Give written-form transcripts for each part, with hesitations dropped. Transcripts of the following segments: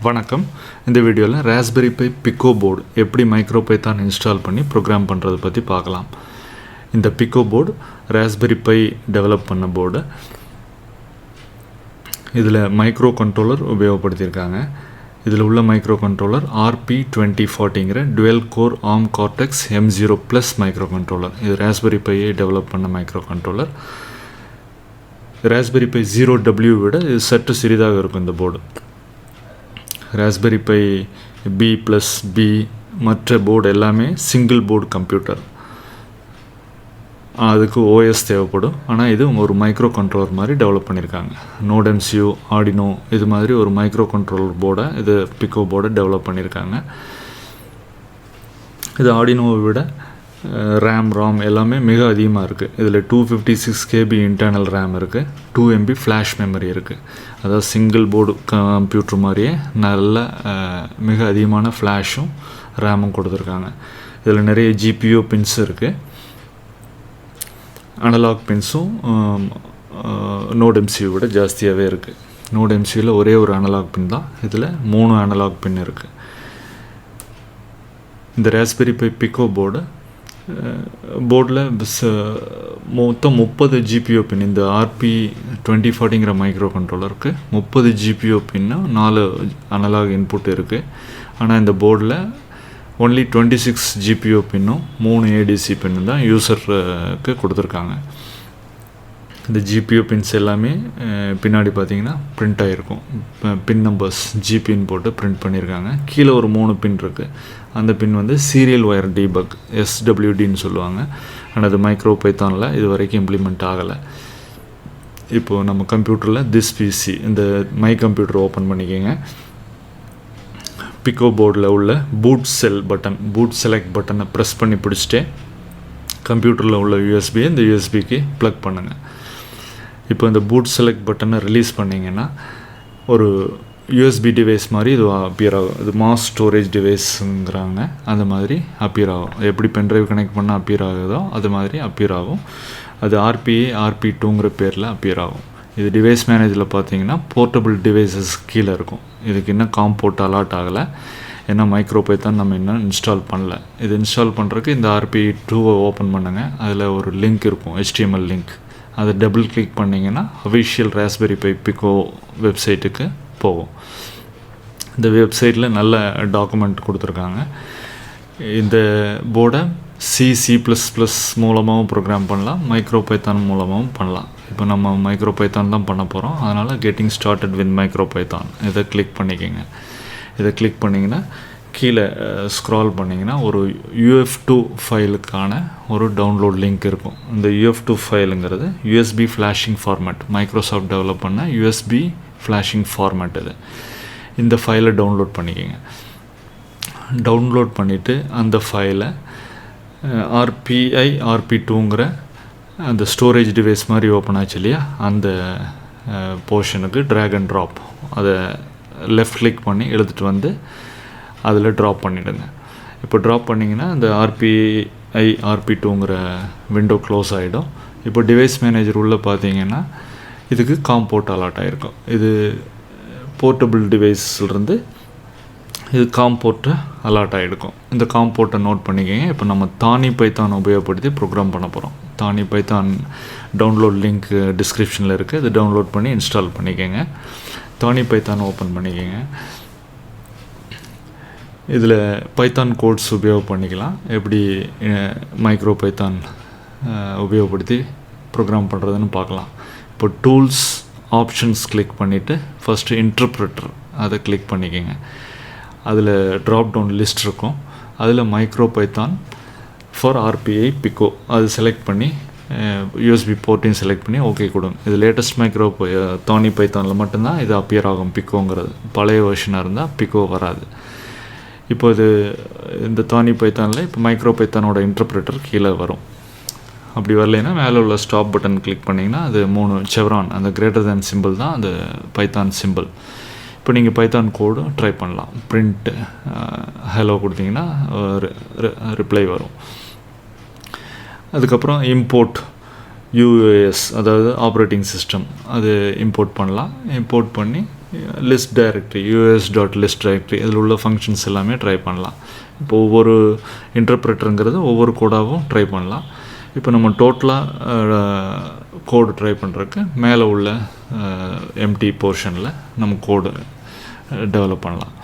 வணக்கம். இந்த வீடியோவில் ராஸ்பெரி பை பிக்கோ போர்டு எப்படி MicroPython இன்ஸ்டால் பண்ணி ப்ரோக்ராம் பண்ணுறது பற்றி பார்க்கலாம். இந்த Pico board Raspberry Pi develop பண்ண போர்டு. இதில் மைக்ரோ கண்ட்ரோலர் உபயோகப்படுத்தியிருக்காங்க. இதில் உள்ள மைக்ரோ கண்ட்ரோலர் RP2040ங்கிற dual core ARM Cortex M0+ microcontroller. இது ராஸ்பெரி பையை டெவலப் பண்ண microcontroller. Raspberry Pi 0W விட இது சற்று சிறிதாக இருக்கும் இந்த போர்டு. ராஸ்பெரி பை B+B மற்ற போர்டு எல்லாமே சிங்கிள் போர்டு கம்ப்யூட்டர். அதுக்கு OS தேவைப்படும். ஆனால் இது ஒரு மைக்ரோ கண்ட்ரோலர் மாதிரி டெவலப் பண்ணியிருக்காங்க. நோட் MCU, ஆர்டினோ இது மாதிரி ஒரு மைக்ரோ கண்ட்ரோலர் போர்டை இது பிக்கோ போர்டை டெவலப் பண்ணியிருக்காங்க. இது ஆர்டினோவை விட RAM, ROM எல்லாமே மிக அதிகமாக இருக்குது. இதில் 256 KB இன்டர்னல் RAM இருக்குது, 2 MB ஃப்ளாஷ் மெமரி இருக்குது. அதாவது சிங்கிள் போர்டு கம்ப்யூட்டர் மாதிரியே நல்ல மிக அதிகமான ஃப்ளாஷும் ரேமும் கொடுத்துருக்காங்க. இதில் நிறைய GPU பின்ஸ் இருக்குது. அனலாக் பின்ஸும் நோட் MCU விட ஜாஸ்தியாகவே இருக்குது. நோட் MCUவில் ஒரே ஒரு அனலாக் பின் தான், இதில் 3 அனலாக் பின் இருக்குது. இந்த ராஸ்பெரி பை பிக்கோ போர்டில் மொத்தம் 30 GPU பின். இந்த RP2040ங்கிற மைக்ரோ கண்ட்ரோலருக்கு 30 GPU பின்னும் 4 அனலாக் இன்புட் இருக்குது. ஆனால் இந்த போர்டில் ஒன்லி 26 GPU பின்னும் 3 ADC பின்னும் தான் யூசருக்கு கொடுத்துருக்காங்க. இந்த GPU பின்ஸ் எல்லாமே பின்னாடி பார்த்தீங்கன்னா பிரிண்ட் ஆகிருக்கும். பின் நம்பர்ஸ் ஜிபின்னு போட்டு பிரிண்ட் பண்ணியிருக்காங்க. கீழே ஒரு 3 பின் இருக்குது. அந்த பின் வந்து சீரியல் ஒயர் டீபக் SWDன்னு சொல்லுவாங்க. ஆனால் அது MicroPythonல இது வரைக்கும் இம்ப்ளிமெண்ட் ஆகலை. இப்போது நம்ம கம்ப்யூட்டரில் திஸ் PC இந்த மை கம்ப்யூட்டர் ஓப்பன் பண்ணிக்கோங்க. பிக்கோ போர்டில் உள்ள பூட் செலக்ட் பட்டனை ப்ரெஸ் பண்ணி பிடிச்சிட்டே கம்ப்யூட்டரில் உள்ள USB இந்த USBக்கு ப்ளக் பண்ணுங்கள். இப்போ இந்த பூட் செலக்ட் பட்டனை ரிலீஸ் பண்ணிங்கன்னா ஒரு USB டிவைஸ் மாதிரி இது அப்பியர் ஆகும். இது மாஸ் ஸ்டோரேஜ் டிவைஸுங்கிறாங்க. அந்த மாதிரி அப்பியர் ஆகும். எப்படி பென்ட்ரைவ் கனெக்ட் பண்ணால் அப்பியர் ஆகுதோ அது மாதிரி அப்பியர் ஆகும். அது RP2ங்கிற பேரில் அப்பியர் ஆகும். இது டிவைஸ் மேனேஜரில் பார்த்தீங்கன்னா போர்ட்டபிள் டிவைசஸ் கீழே இருக்கும். இதுக்கு இன்னும் காம்போர்ட் அலாட் ஆகலை. ஏன்னா MicroPython நம்ம இன்னும் இன்ஸ்டால் பண்ணல. இது இன்ஸ்டால் பண்ணுறதுக்கு இந்த RP2வை ஓப்பன் பண்ணுங்கள். அதில் ஒரு லிங்க் இருக்கும், HTML லிங்க். அதை டபுள் கிளிக் பண்ணிங்கன்னா அஃபிஷியல் ராஸ்பெரி பை பிக்கோ வெப்சைட்டுக்கு போகும். இந்த வெப்சைட்டில் நல்ல டாக்குமெண்ட் கொடுத்துருக்காங்க. இந்த போர்டை C++ மூலமாகவும் ப்ரோக்ராம் பண்ணலாம், MicroPython மூலமாகவும் பண்ணலாம். இப்போ நம்ம MicroPython தான் பண்ண போகிறோம். அதனால் கெட்டிங் ஸ்டார்டட் வித் MicroPython இதை கிளிக் பண்ணிக்கோங்க. இதை கிளிக் பண்ணிங்கன்னா கீழே ஸ்க்ரால் பண்ணிங்கன்னா ஒரு UF2 ஃபைலுக்கான ஒரு டவுன்லோட் லிங்க் இருக்கும். இந்த UF2 ஃபைலுங்கிறது USB flashing format. Microsoft develop பண்ண USB ஃப்ளாஷிங் ஃபார்மேட் இது. இந்த ஃபைலை டவுன்லோட் பண்ணிக்கோங்க. டவுன்லோட் பண்ணிவிட்டு அந்த ஃபைலை RP2ங்கிற அந்த ஸ்டோரேஜ் டிவைஸ் மாதிரி ஓப்பன் ஆச்சு இல்லையா, அந்த போர்ஷனுக்கு ட்ராக் அண்ட் ட்ராப் அதை லெஃப்ட் கிளிக் பண்ணி எடுத்துகிட்டு வந்து அதில் ட்ராப் பண்ணிவிடுங்க. இப்போ ட்ராப் பண்ணிங்கன்னா அந்த RP2ங்கிற விண்டோ க்ளோஸ் ஆகிடும். இப்போ டிவைஸ் மேனேஜர் உள்ளே பார்த்தீங்கன்னா இதுக்கு காம்போர்ட் அலாட் ஆகிருக்கும். இது போர்ட்டபிள் டிவைஸ்லேருந்து இது காம்போர்ட்டை அலாட் ஆகிருக்கும். இந்த காம்போர்ட்டை நோட் பண்ணிக்கோங்க. இப்போ நம்ம THONNY Python உபயோகப்படுத்தி ப்ரோக்ராம் பண்ண போகிறோம். THONNY Python டவுன்லோட் லிங்க் டிஸ்கிரிப்ஷனில் இருக்குது. இது டவுன்லோட் பண்ணி இன்ஸ்டால் பண்ணிக்கோங்க. THONNY Python ஓப்பன் பண்ணிக்கோங்க. இதில் பைத்தான் கோட்ஸ் உபயோகம் பண்ணிக்கலாம். எப்படி MicroPython உபயோகப்படுத்தி ப்ரோக்ராம் பண்ணுறதுன்னு பார்க்கலாம். இப்போ டூல்ஸ் ஆப்ஷன்ஸ் கிளிக் பண்ணிவிட்டு ஃபஸ்ட்டு இன்டர்ப்ரெட்டர் அதை கிளிக் பண்ணிக்கோங்க. அதில் ட்ராப் டவுன் லிஸ்ட் இருக்கும். அதில் MicroPython ஃபார் RPI பிக்கோ அது செலக்ட் பண்ணி USB போர்ட்டையும் செலக்ட் பண்ணி ஓகே கொடுங்க. இது லேட்டஸ்ட் THONNY Pythonல மட்டும்தான் இது அப்பியர் ஆகும் பிக்கோங்கிறது. பழைய வெர்ஷனாக இருந்தால் பிக்கோ வராது. இப்போ இது இந்த THONNY Pythonல இப்போ MicroPythonோட இன்டர்ப்ரெட்டர் கீழே வரும். அப்படி வரலைன்னா மேலே உள்ள ஸ்டாப் பட்டன் கிளிக் பண்ணிங்கன்னா அது 3 செவ்ரான் அந்த கிரேட்டர் தேன் சிம்பிள் தான் அந்த பைத்தான் சிம்பிள். இப்போ நீங்கள் பைத்தான் கோடு ட்ரை பண்ணலாம். பிரிண்ட் ஹலோ கொடுத்தீங்கன்னா ரிப்ளை வரும். அதுக்கப்புறம் இம்போர்ட் UAS அதாவது ஆப்ரேட்டிங் சிஸ்டம் அது இம்போர்ட் பண்ணலாம். இம்போர்ட் பண்ணி லிஸ்ட் டைரக்டரி us.list டைரக்டரி இதில் உள்ள ஃபங்க்ஷன்ஸ் எல்லாமே ட்ரை பண்ணலாம். இப்போ ஒவ்வொரு இன்டர்ப்ரெட்டருங்கிறது ஒவ்வொரு கோடாகவும் ட்ரை பண்ணலாம். இப்போ நம்ம டோட்டலாக கோடு ட்ரை பண்ணுறதுக்கு மேலே உள்ள எம்டி போர்ஷனில் நம்ம கோடு டெவலப் பண்ணலாம்.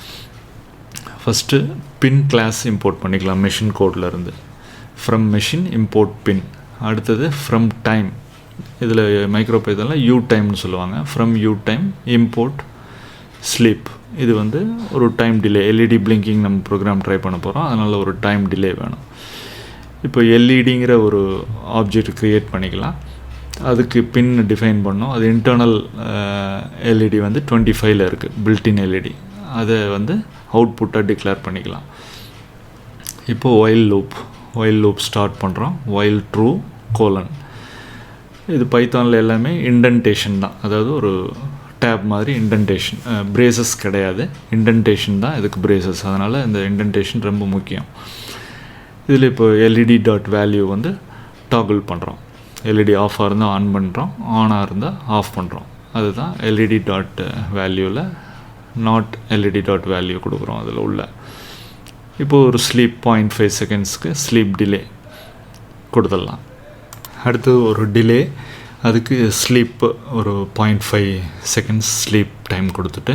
ஃபஸ்ட்டு பின் கிளாஸ் இம்போர்ட் பண்ணிக்கலாம் மெஷின் கோடில் இருந்து. ஃப்ரம் மெஷின் இம்போர்ட் பின். அடுத்தது ஃப்ரம் டைம், இதில் மைக்ரோபைத்தானில் யூ டைம்னு சொல்லுவாங்க. From you time import sleep. இது வந்து ஒரு டைம் டிலே, எல்இடி பிளிங்கிங் நம்ம ப்ரோக்ராம் ட்ரை பண்ண போகிறோம், அதனால் ஒரு டைம் டிலே வேணும். இப்போ எல்இடிங்கிற ஒரு ஆப்ஜெக்ட் க்ரியேட் பண்ணிக்கலாம். அதுக்கு பின் டிஃபைன் பண்ணோம். அது இன்டர்னல் எல்இடி வந்து 25ல் இருக்குது, பில்டின் எல்இடி. அதை வந்து அவுட்புட்டாக டிக்ளேர் பண்ணிக்கலாம். இப்போது ஒயில் லூப் ஸ்டார்ட் பண்ணுறோம். While true colon. இது பைத்தானில் எல்லாமே இண்டென்டேஷன் தான், அதாவது ஒரு டேப் மாதிரி இண்டென்டேஷன், பிரேசஸ் கிடையாது, இண்டென்டேஷன் தான் இதுக்கு பிரேசஸ். அதனால் இந்த இண்டென்டேஷன் ரொம்ப முக்கியம். இதில் இப்போ LED.value வந்து டாகிள் பண்ணுறோம். எல்இடி ஆஃபாக இருந்தால் ஆன் பண்ணுறோம், ஆனாக இருந்தால் ஆஃப் பண்ணுறோம். அதுதான் LED.valueவில் நாட் LED.value கொடுக்குறோம் அதில் உள்ள. இப்போது ஒரு ஸ்லீப் 0.5 செகண்ட்ஸ்க்கு ஸ்லீப் டிலே கொடுத்துடலாம். அடுத்து ஒரு டிலே, அதுக்கு ஸ்லீப் ஒரு 0.5 செகண்ட்ஸ் ஸ்லீப் டைம் கொடுத்துட்டு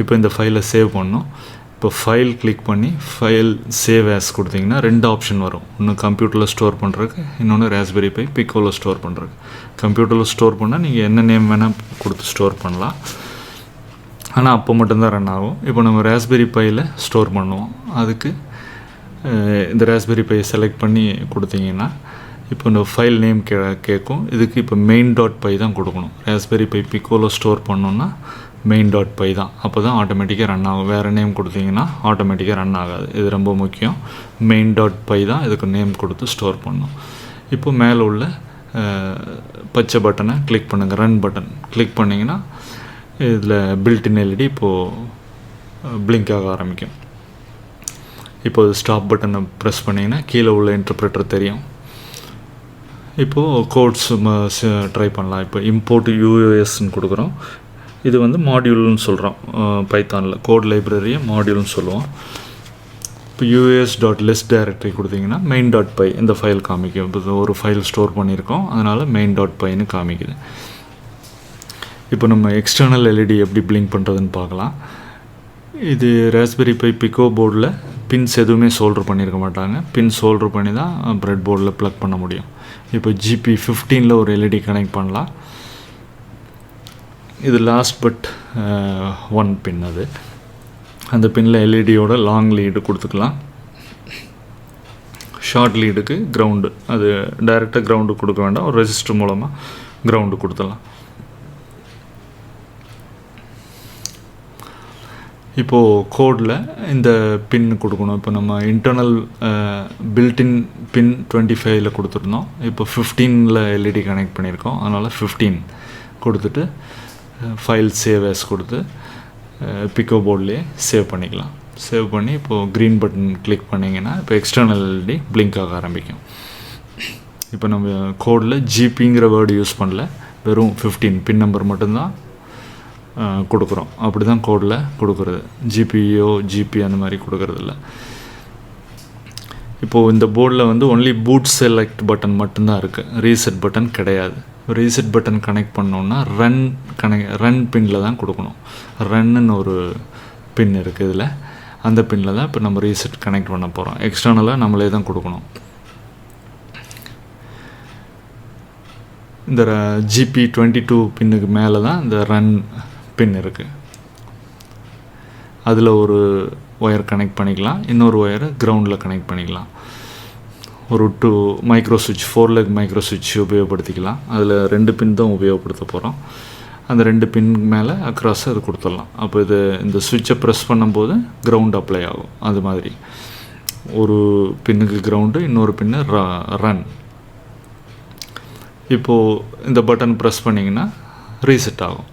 இப்போ இந்த ஃபைலை சேவ் பண்ணோம். இப்போ ஃபைல் கிளிக் பண்ணி ஃபைல் சேவ் ஆஸ் கொடுத்தீங்கன்னா 2 ஆப்ஷன் வரும். ஒன்று கம்ப்யூட்டரில் ஸ்டோர் பண்ணுறதுக்கு, இன்னொன்று ராஸ்பெரி பை பிக்கோவில் ஸ்டோர் பண்ணுறதுக்கு. கம்ப்யூட்டரில் ஸ்டோர் பண்ணால் நீங்கள் என்ன நேம் வேணால் கொடுத்து ஸ்டோர் பண்ணலாம், ஆனால் அப்போ மட்டும்தான் ரன் ஆகும். இப்போ நம்ம ராஸ்பெரி பையில் ஸ்டோர் பண்ணுவோம். அதுக்கு இந்த ராஸ்பெரி பையை செலக்ட் பண்ணி கொடுத்தீங்கன்னா இப்போ இந்த ஃபைல் நேம் கேட்கும். இதுக்கு இப்போ main.py தான் கொடுக்கணும். ராஸ்பெரி பை பிக்கோவில் ஸ்டோர் பண்ணோன்னா main.py தான், அப்போ தான் ஆட்டோமேட்டிக்காக ரன் ஆகும். வேறு நேம் கொடுத்தீங்கன்னா ஆட்டோமேட்டிக்காக ரன் ஆகாது. இது ரொம்ப முக்கியம். main.py தான் இதுக்கு நேம் கொடுத்து ஸ்டோர் பண்ணணும். இப்போ மேலே உள்ள பச்சை பட்டனை கிளிக் பண்ணுங்கள், ரன் பட்டன் கிளிக் பண்ணிங்கன்னா இதில் பில்டின் எல்இடி இப்போது பிளிங்க் ஆக ஆரம்பிக்கும். இப்போது ஸ்டாப் பட்டனை ப்ரெஸ் பண்ணிங்கன்னா கீழே உள்ள இன்டர்ப்ரெட்டர் தெரியும். இப்போது கோட்ஸ் ட்ரை பண்ணலாம். இப்போ இம்போர்ட் யூஎஸ்ன்னு கொடுக்குறோம். இது வந்து மாடியூல்னு சொல்கிறோம். பைத்தானில் கோட் லைப்ரரியை மாடியூல்னு சொல்லுவோம். இப்போ us.list டைரக்டரி கொடுத்தீங்கன்னா main.py இந்த ஃபைல் காமிக்கும். இப்போ ஒரு ஃபைல் ஸ்டோர் பண்ணியிருக்கோம், அதனால் main.pyன்னு காமிக்குது. இப்போ நம்ம எக்ஸ்டர்னல் எல்இடி எப்படி பிளிங்க் பண்ணுறதுன்னு பார்க்கலாம். இது ராஸ்பெரி பை பிக்கோ போர்டில் பின்ஸ் எதுவுமே சோல்டர் பண்ணியிருக்க மாட்டாங்க. பின் சோல்டர் பண்ணி தான் ப்ரெட் போர்டில் ப்ளக் பண்ண முடியும். இப்போ GP15ல் ஒரு எல்இடி கனெக்ட் பண்ணலாம். இது லாஸ்ட் பட் 1 பின். அது அந்த பின்னில் எல்இடியோட லாங் லீடு கொடுத்துக்கலாம். ஷார்ட் லீடுக்கு கிரவுண்டு, அது டைரெக்டாக கிரவுண்டு கொடுக்க வேண்டாம், ஒரு ரெஜிஸ்டர் மூலமாக கிரவுண்டு கொடுத்துடலாம். இப்போது கோடில் இந்த பின் கொடுக்கணும். இப்போ நம்ம இன்டர்னல் பில்டின் பின் 25ல் கொடுத்துருந்தோம். இப்போ 15ல் எல்இடி கனெக்ட் பண்ணியிருக்கோம், அதனால் 15 கொடுத்துட்டு ஃபைல் சேவ் ஆஸ் கொடுத்து பிக்கோ போர்ட்லேயே சேவ் பண்ணிக்கலாம். சேவ் பண்ணி இப்போது க்ரீன் பட்டன் கிளிக் பண்ணிங்கன்னா இப்போ எக்ஸ்டர்னல் எல்இடி பிளிங்க் ஆக ஆரம்பிக்கும். இப்போ நம்ம கோடில் ஜிபிங்கிற வேர்டு யூஸ் பண்ணல, வெறும் 15 பின் நம்பர் மட்டும்தான் கொடுக்குறோம். அப்படி தான் கோடில் கொடுக்குறது. ஜிபிஓ ஜிபி அந்த மாதிரி கொடுக்குறதில்ல. இப்போது இந்த போர்டில் வந்து ஒன்லி பூட் செலக்ட் பட்டன் மட்டும்தான் இருக்குது, ரீசெட் பட்டன் கிடையாது. ரீசெட் பட்டன் கனெக்ட் பண்ணோன்னா ரன் பின்னில் தான் கொடுக்கணும். ரன்னு ஒரு பின் இருக்குது இதில், அந்த பின்னில் தான் இப்போ நம்ம ரீசெட் கனெக்ட் பண்ண போகிறோம். எக்ஸ்டர்னலாக நம்மளே தான் கொடுக்கணும். இந்த GP22 பின்னுக்கு மேலே தான் இந்த ரன் பின் இருக்குது. அதில் ஒரு ஒயர் கனெக்ட் பண்ணிக்கலாம், இன்னொரு ஒயரை கிரவுண்டில் கனெக்ட் பண்ணிக்கலாம். ஒரு 2 மைக்ரோ சுவிட்ச் 4 லெக் மைக்ரோ சுவிட்ச் உபயோகப்படுத்திக்கலாம். அதில் 2 பின் தான் உபயோகப்படுத்த போகிறோம். அந்த 2 பின் மேலே அக்ராஸ் அது கொடுத்துடலாம். அப்போ இது இந்த சுவிட்சை ப்ரெஸ் பண்ணும்போது கிரவுண்ட் அப்ளை ஆகும். அது மாதிரி ஒரு பின்னுக்கு கிரவுண்டு, இன்னொரு பின்னு ரன். இப்போது இந்த பட்டன் ப்ரெஸ் பண்ணிங்கன்னா ரீசெட் ஆகும்.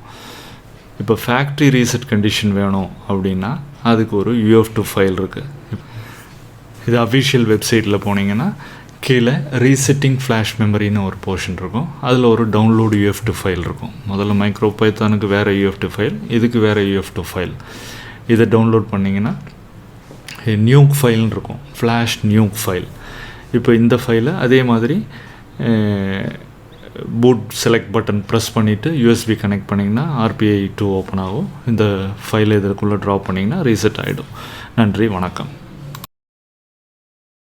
இப்போ ஃபேக்ட்ரி ரீசெட் கண்டிஷன் வேணும் அப்படின்னா அதுக்கு ஒரு UF2 ஃபைல் இருக்குது. இது அஃபிஷியல் வெப்சைட்டில் போனீங்கன்னா கீழே ரீசெட்டிங் ஃப்ளாஷ் மெமரின்னு ஒரு போர்ஷன் இருக்கும். அதில் ஒரு டவுன்லோடு UF2 ஃபைல் இருக்கும். முதல்ல மைக்ரோபைத்தானுக்கு வேறு UF2 ஃபைல், இதுக்கு வேறு UF2 ஃபைல். இதை டவுன்லோட் பண்ணிங்கன்னா நியூக் ஃபைல்னு இருக்கும், ஃப்ளாஷ் நியூக் ஃபைல். இப்போ இந்த ஃபைலை அதே மாதிரி பூட் செலக்ட் பட்டன் ப்ரெஸ் பண்ணிவிட்டு USB கனெக்ட் பண்ணிங்கன்னா RPI2 ஓப்பன் ஆகும். இந்த ஃபைலை இதற்குள்ளே ட்ராப் பண்ணிங்கன்னா ரீசெட் ஆகிடும். நன்றி, வணக்கம்.